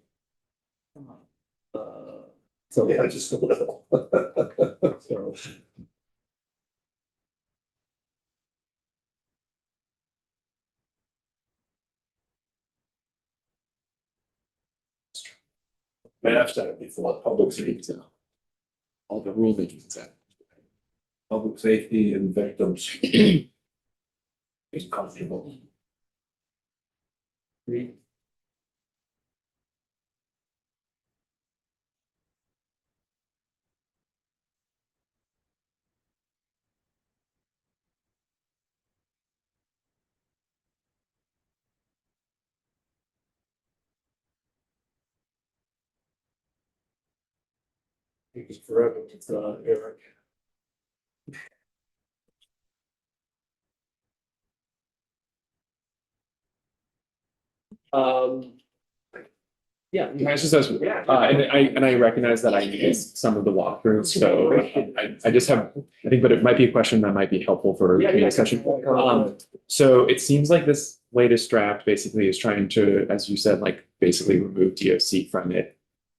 So Yeah, just a little. So, Man, I've said it before, public safety, All the rulemaking is that. public safety and victims. Is comfortable. it's forever, Eric. Yeah. Can I just ask, Yeah. and I recognize that I missed some of the walkthroughs, so I just have, I think, but it might be a question that might be helpful for Yeah, the yeah. discussion. So it seems like this latest draft basically is trying to, as you said, like basically remove DOC from it.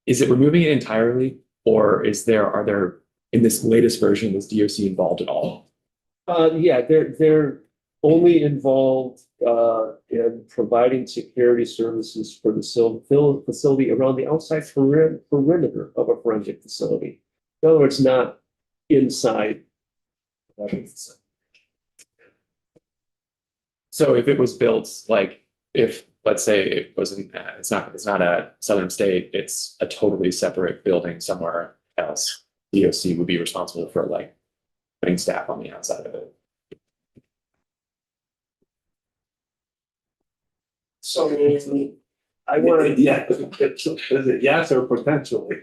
Is it removing it entirely, or are there, in this latest version, is DOC involved at all? Yeah, they're only involved in providing security services for the facility around the outside perimeter of a forensic facility. In other words, not inside. So if it was built, like, if, let's say it wasn't, it's not a southern state, it's a totally separate building somewhere else, DOC would be responsible for like putting staff on the outside of it. So I want to. Yeah, is it yes or potentially?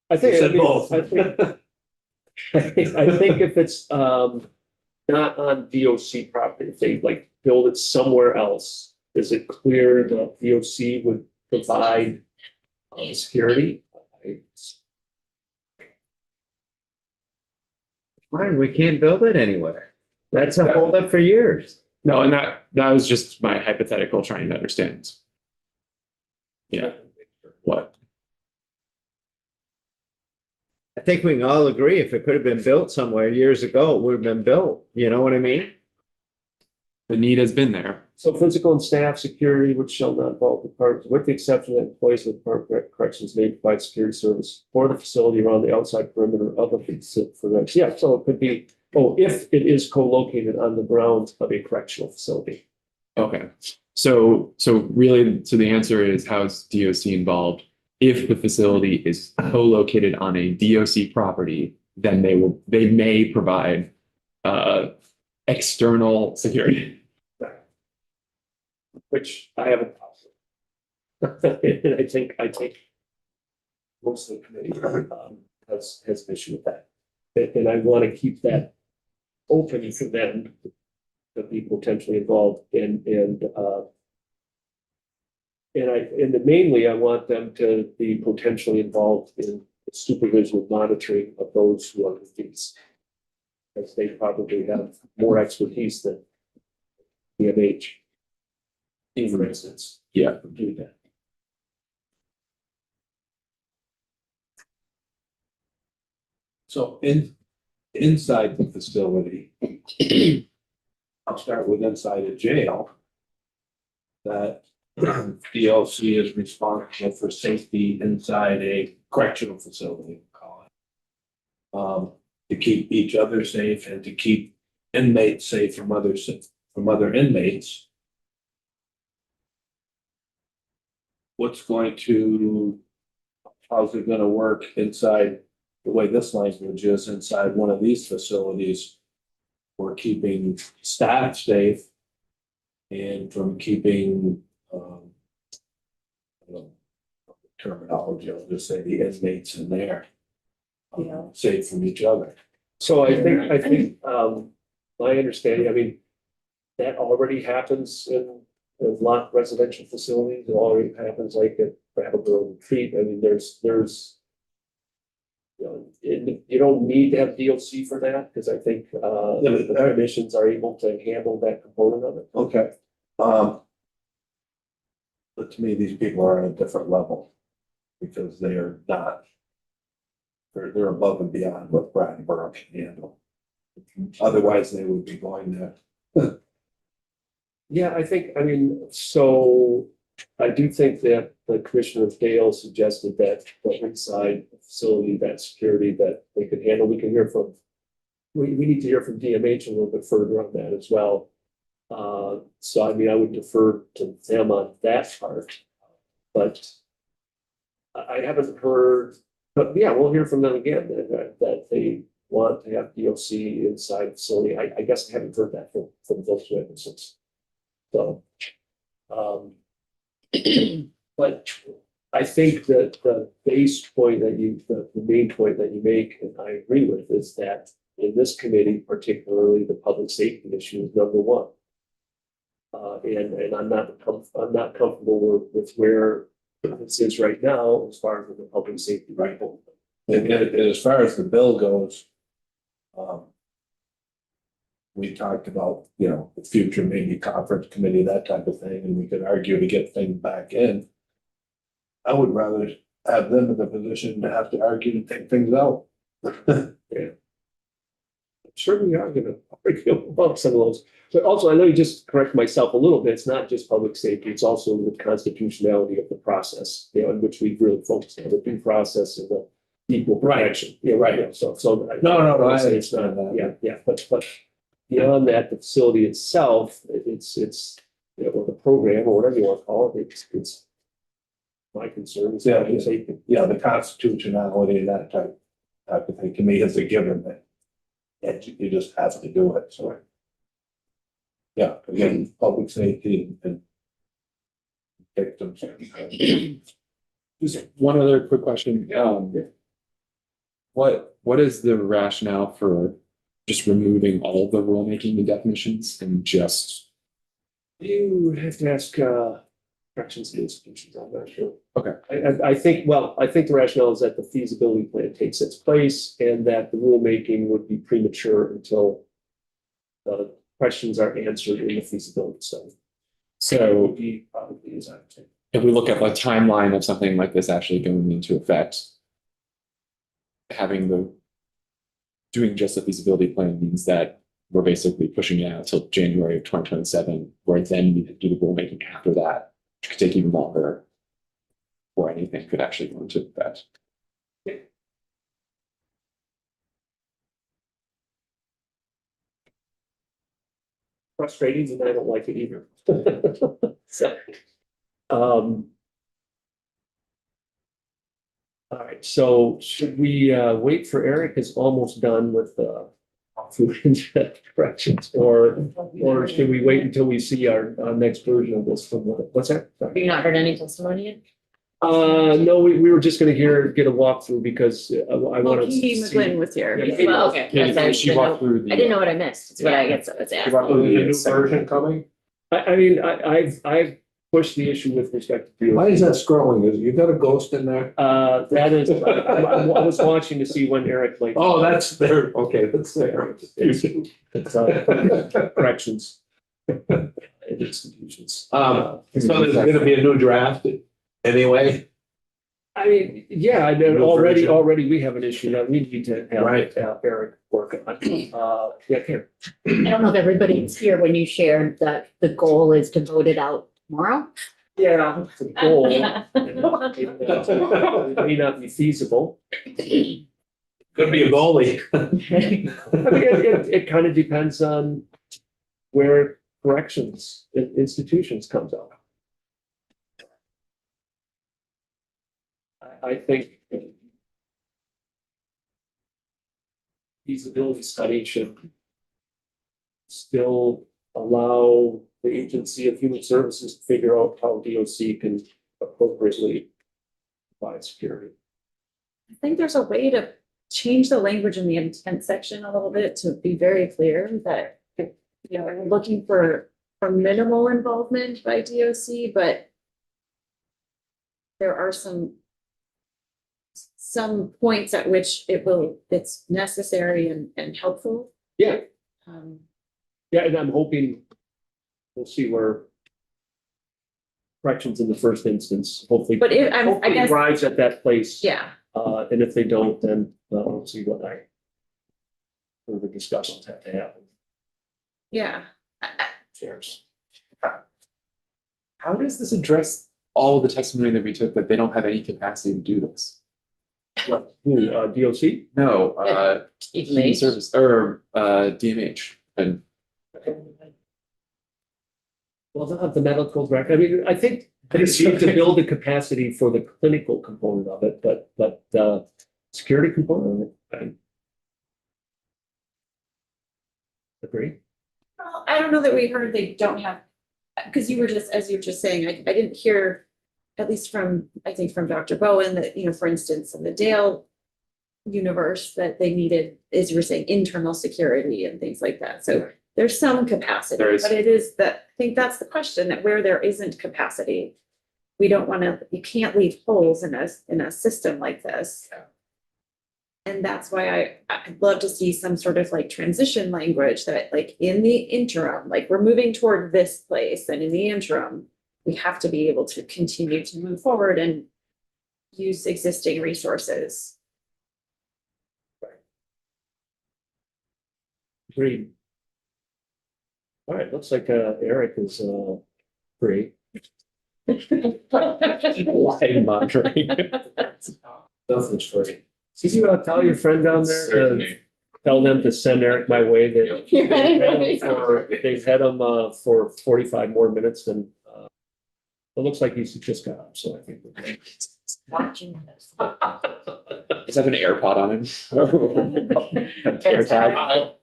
I think, You said both. I think if it's not on DOC property, if they like build it somewhere else, is it clear that DOC would provide security? Fine, we can't build it anywhere. That's a holdup for years. No, and that was just my hypothetical trying to understand. Yeah, what? I think we can all agree if it could have been built somewhere years ago, it would have been built. You know what I mean? The need has been there. So physical and staff security, which shall not involve the park, with the exception that employees with park corrections may provide security service for the facility around the outside perimeter of the facility. Yeah, so it could be, if it is co-located on the grounds of a correctional facility. Okay. So really, so the answer is, how is DOC involved? If the facility is co-located on a DOC property, then they may provide external security. Which I have a problem. And I think most of the committee has an issue with that. And I want to keep that open for them to be potentially involved and mainly I want them to be potentially involved in the supervision and monitoring of those who are deceased. Because they probably have more expertise than EMH. For instance. Yeah. Do that. So inside the facility, I'll start with inside a jail. That DLC is responsible for safety inside a correctional facility, we'll call it. To keep each other safe and to keep inmates safe from other inmates. How's it gonna work inside, the way this language is inside one of these facilities? We're keeping staff safe and from keeping, I don't know, terminology, I'll just say the inmates in there. Safe from each other. So I think, my understanding, I mean, that already happens in a lot of residential facilities. It already happens like at Brattleboro Retreat. I mean, there's, you don't need to have DOC for that, because I think, the commissions are able to handle that component of it. Okay. But to me, these people are on a different level. Because they are not. They're above and beyond what Brattleboro can handle. Otherwise, they would be going there. Yeah, I mean, so I do think that the Commissioner of Dale suggested that the inside facility, that security that they could handle, we can hear from. We need to hear from DMH a little bit further on that as well. So I mean, I would defer to them on that part. But I haven't heard, but yeah, we'll hear from them again that they want to have DOC inside the facility. I guess I haven't heard that from those witnesses. So, but I think that the base point that the main point that you make, and I agree with, is that in this committee, particularly the public safety issue is number one. And I'm not comfortable with where this is right now as far as the public safety rifle. And as far as the bill goes, we talked about, the future maybe conference committee, that type of thing, and we could argue to get things back in. I would rather have them in the position to have to argue to take things out. Yeah. Sure, we are gonna argue about some of those. But also, I know you just correct myself a little bit. It's not just public safety, it's also the constitutionality of the process, in which we've really focused on the due process and the equal protection. Yeah, right. So. No, I say it's not, understand that. yeah, but beyond that, the facility itself, it's, or the program, or whatever you want to call it, it's my concern is public safety. Yeah, the constitutionality and that type of thing, to me, is a given that. And you just have to do it, so. Yeah, again, public safety and victims. Just one other quick question. What is the rationale for just removing all of the rulemaking and definitions and just? You have to ask, corrections institutions, I'm not sure. Okay. I think the rationale is that the feasibility plan takes its place and that the rulemaking would be premature until the questions are answered in the feasibility study. So He probably is, I would say. if we look at the timeline of something like this actually going into effect, doing just a feasibility plan means that we're basically pushing it out till January of 2027, where then we could do the rulemaking after that, which could take even longer. Or anything could actually go into that. Frustrating, and I don't like it either. So, all right, so should we wait for Eric is almost done with food corrections, or should we wait until we see our next version of this from what's that? Have you not heard any testimony yet? No, we were just gonna get a walkthrough because I wanted to Katie see. McGlynn was here. Yeah, Well, okay. Can That's- she I walk didn't through know- I didn't know what I missed. It's what I guess it's Is asked. the new version coming? I mean, I've pushed the issue with respect to. Why is that scrolling? Is you got a ghost in there? That is, I was watching to see when Eric might. Oh, that's there. Okay, that's there. It's, corrections. And institutions. So there's gonna be a new draft anyway? I mean, yeah, I know, New version. already we have an issue that we need to Right. have Eric work on. Yeah, here. I don't know if everybody's here when you shared that the goal is to vote it out tomorrow. Yeah. It's a goal. Yeah. It may not be feasible. Could be a goalie. I mean, it kind of depends on where corrections institutions comes out. I think feasibility study should still allow the Agency of Human Services to figure out how DOC can appropriately provide security. I think there's a way to change the language in the intent section a little bit to be very clear that, we're looking for minimal involvement by DOC, but there are some points at which it's necessary and helpful. Yeah. Um, Yeah, and I'm hoping we'll see where corrections in the first instance, hopefully. But I hopefully guess, arrives at that place. yeah, And if they don't, then we'll see what further discussions have to happen. yeah. Cheers. How does this address all the testimony that we took that they don't have any capacity to do this? DOC? No, human DMH. service or DMH and Well, they'll have the medical record. I mean, I think it's need to build the capacity for the clinical component of it, but security component of it, I agree. Well, I don't know that we heard they don't have, because as you were just saying, I didn't hear, at least I think from Dr. Bowen, that, for instance, in the Dale universe, that they needed, as you were saying, internal security and things like that. So there's some capacity, There is. but it is I think that's the question, that where there isn't capacity, you can't leave holes in a system like this. Yeah. And that's why I'd love to see some sort of like transition language that, like, in the interim, like, we're moving toward this place, and in the interim, we have to be able to continue to move forward and use existing resources. Agreed. All right, looks like Eric is free. live monitoring. Nothing's free. Did you tell your friend down there, Certainly. tell them to send Eric my way, that Right. they've had him for 45 more minutes than it looks like he's just got up, so I think we're good. Watching this. Does have an AirPod on him? AirTag.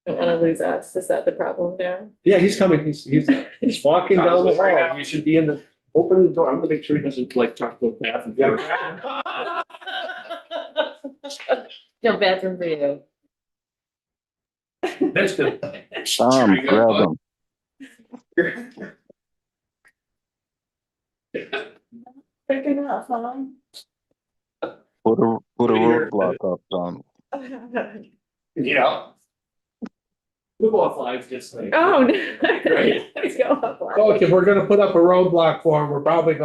Don't want to lose us. Is that the problem now? Yeah, he's coming. He's walking down the hall. You should be in the, open the door. I'm gonna make sure he doesn't like talk to the bathroom. No bathroom for you. That's good. Grab them. Quick enough, huh? Put a roadblock up, Tom. Yeah. We'll go off live just like. Oh, no. Right. Let's go up. Look, if we're gonna put up a roadblock for him, we're probably gonna